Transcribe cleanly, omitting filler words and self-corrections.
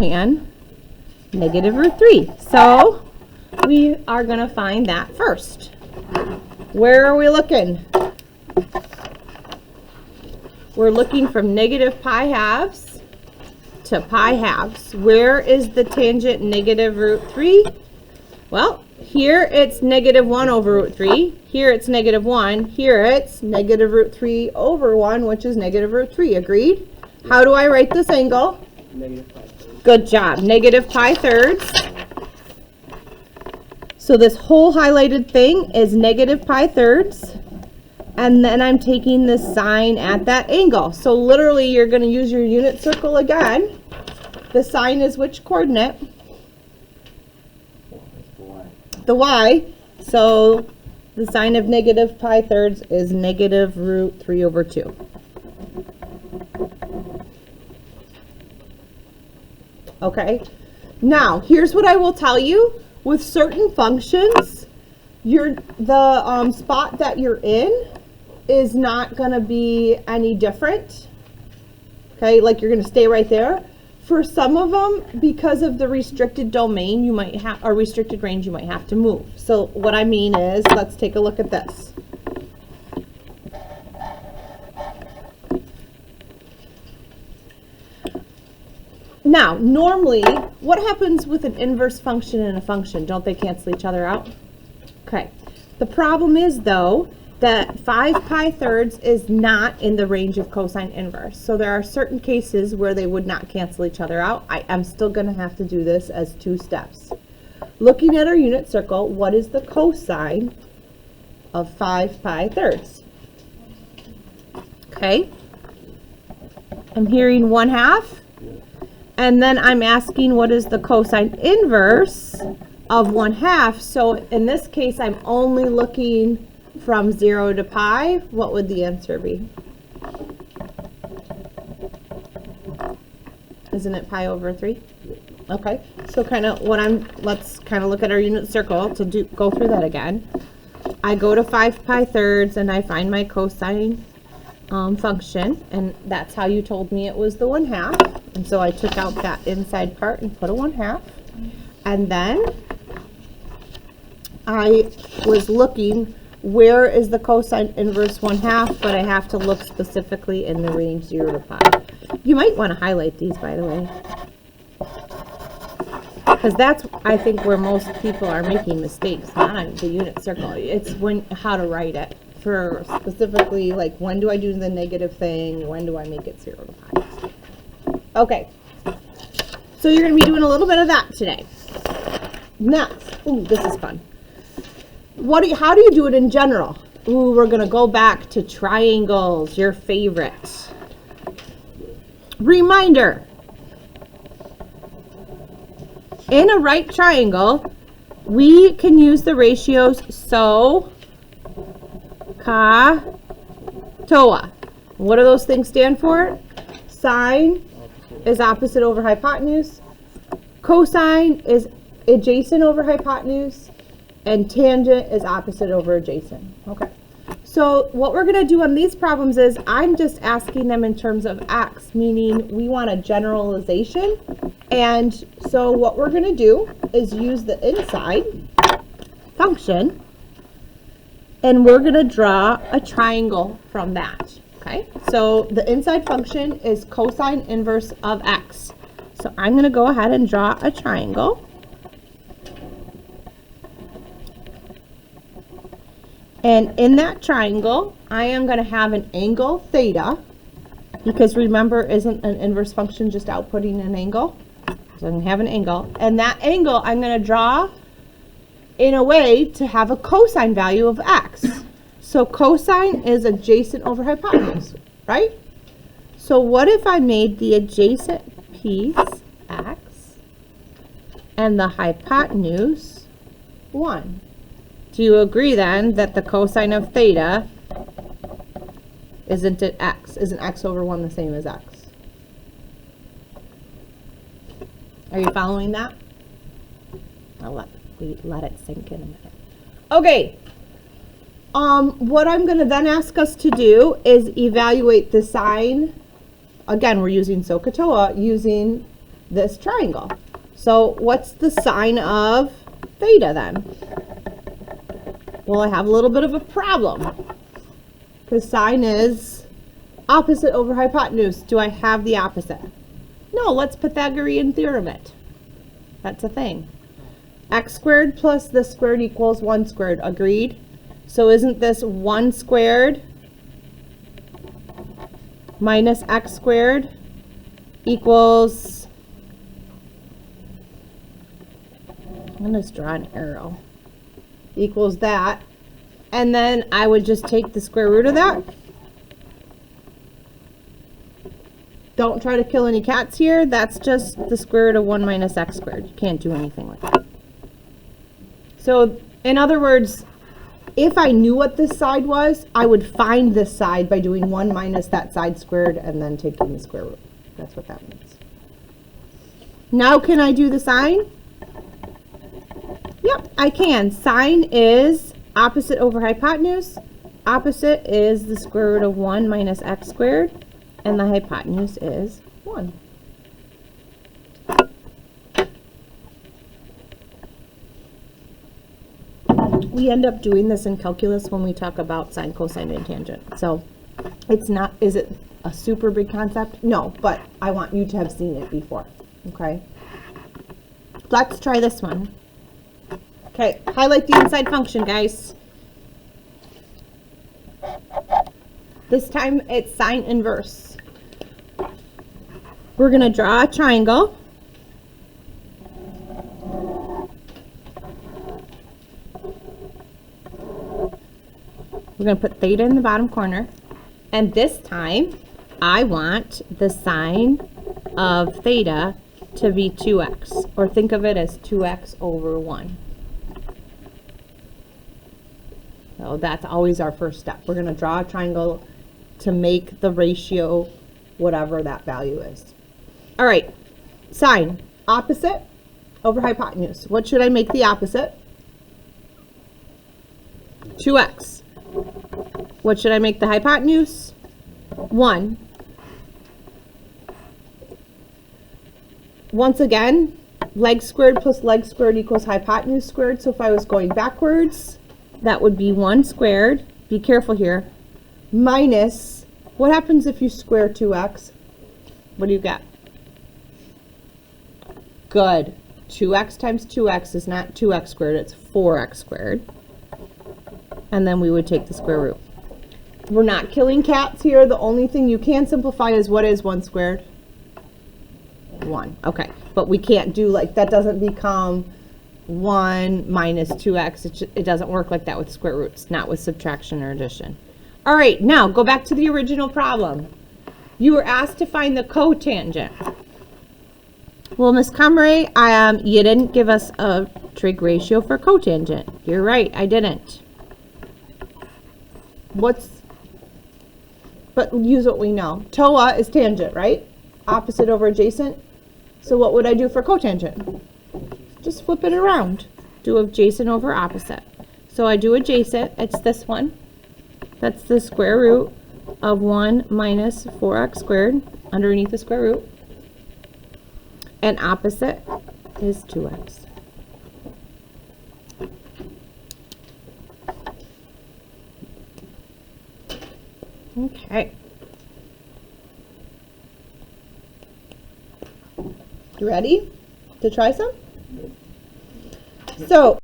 tan negative root 3. So we are going to find that first. Where are we looking? We're looking from negative pi halves to pi halves. Where is the tangent negative root 3? Well, here it's negative 1 over root 3. Here it's negative 1. Here it's negative root 3 over 1, which is negative root 3. Agreed? How do I write this angle? Negative pi thirds. Good job. Negative pi thirds. So this whole highlighted thing is negative pi thirds. And then I'm taking the sign at that angle. So literally you're going to use your unit circle again. The sign is which coordinate? The y. So the sign of negative pi thirds is negative root 3 over 2. Okay. Now, here's what I will tell you. With certain functions, the spot that you're in is not going to be any different. Okay, like you're going to stay right there. For some of them, because of the restricted domain, you might have, or restricted range, you might have to move. So what I mean is, let's take a look at this. Now, normally, what happens with an inverse function and a function? Don't they cancel each other out? Okay. The problem is, though, that 5 pi thirds is not in the range of cosine inverse. So there are certain cases where they would not cancel each other out. I am still going to have to do this as 2 steps. Looking at our unit circle, what is the cosine of 5 pi thirds? Okay. I'm hearing 1/2. And then I'm asking what is the cosine inverse of 1/2. So in this case, I'm only looking from 0 to pi. What would the answer be? Isn't it pi over 3? Okay, so let's kind of look at our unit circle to go through that again. I go to 5 pi thirds and I find my cosine function, and that's how you told me it was the 1/2. And so I took out that inside part and put a 1/2. And then I was looking, where is the cosine inverse 1/2, but I have to look specifically in the range 0 to pi. You might want to highlight these, by the way, because that's, I think, where most people are making mistakes, not on the unit circle. It's how to write it. For specifically, like, when do I do the negative thing? When do I make it 0 to pi? Okay. So you're going to be doing a little bit of that today. Next. Ooh, this is fun. How do you do it in general? Ooh, we're going to go back to triangles, your favorite. Reminder. In a right triangle, we can use the ratios SO, Ka, Toa. What do those things stand for? Sine is opposite over hypotenuse. Cosine is adjacent over hypotenuse. And tangent is opposite over adjacent. Okay. So what we're going to do on these problems is I'm just asking them in terms of x, meaning we want a generalization. And so what we're going to do is use the inside function, and we're going to draw a triangle from that. Okay, so the inside function is cosine inverse of x. So I'm going to go ahead and draw a triangle. And in that triangle, I am going to have an angle theta, because remember, isn't an inverse function just outputting an angle? So I'm going to have an angle. And that angle I'm going to draw in a way to have a cosine value of x. So cosine is adjacent over hypotenuse, right? So what if I made the adjacent piece x and the hypotenuse 1? Do you agree then that the cosine of theta isn't it x? Isn't x over 1 the same as x? Are you following that? I'll let it sink in a minute. Okay. What I'm going to then ask us to do is evaluate the sine. Again, we're using SOHCAHTOA using this triangle. So what's the sine of theta then? Well, I have a little bit of a problem because sine is opposite over hypotenuse. Do I have the opposite? No, let's Pythagorean theorem it. That's a thing. X squared plus this squared equals 1 squared. Agreed? So isn't this 1 squared minus x squared equals, I'm going to just draw an arrow, equals that, and then I would just take the square root of that. Don't try to kill any cats here. That's just the square root of 1 minus x squared. You can't do anything with that. So in other words, if I knew what this side was, I would find this side by doing 1 minus that side squared and then taking the square root. That's what that means. Now can I do the sine? Yep, I can. Sine is opposite over hypotenuse. Opposite is the square root of 1 minus x squared, and the hypotenuse is 1. We end up doing this in calculus when we talk about sine, cosine, and tangent. So it's not, is it a super big concept? No, but I want you to have seen it before, okay? Let's try this one. Okay, highlight the inside function, guys. This time it's sine inverse. We're going to draw a triangle. We're going to put theta in the bottom corner, and this time I want the sine of theta to be 2x, or think of it as 2x over 1. So that's always our first step. We're going to draw a triangle to make the ratio whatever that value is. All right, sine, opposite over hypotenuse. What should I make the opposite? 2x. What should I make the hypotenuse? 1. Once again, leg squared plus leg squared equals hypotenuse squared. So if I was going backwards, that would be 1 squared. Be careful here. Minus, what happens if you square 2x? What do you get? Good. 2x times 2x is not 2x squared, it's 4x squared. And then we would take the square root. We're not killing cats here. The only thing you can simplify is what is 1 squared? 1. Okay, but we can't do like, that doesn't become 1 minus 2x. It doesn't work like that with square roots, not with subtraction or addition. All right, now go back to the original problem. You were asked to find the cotangent. Well, Miss Comrie, you didn't give us a trig ratio for cotangent. You're right, I didn't. But use what we know. TOA is tangent, right? Opposite over adjacent. So what would I do for cotangent? Just flip it around. Do adjacent over opposite. So I do adjacent, it's this one. That's the square root of 1 minus 4x squared underneath the square root. And opposite is 2x. Okay. You ready to try some? So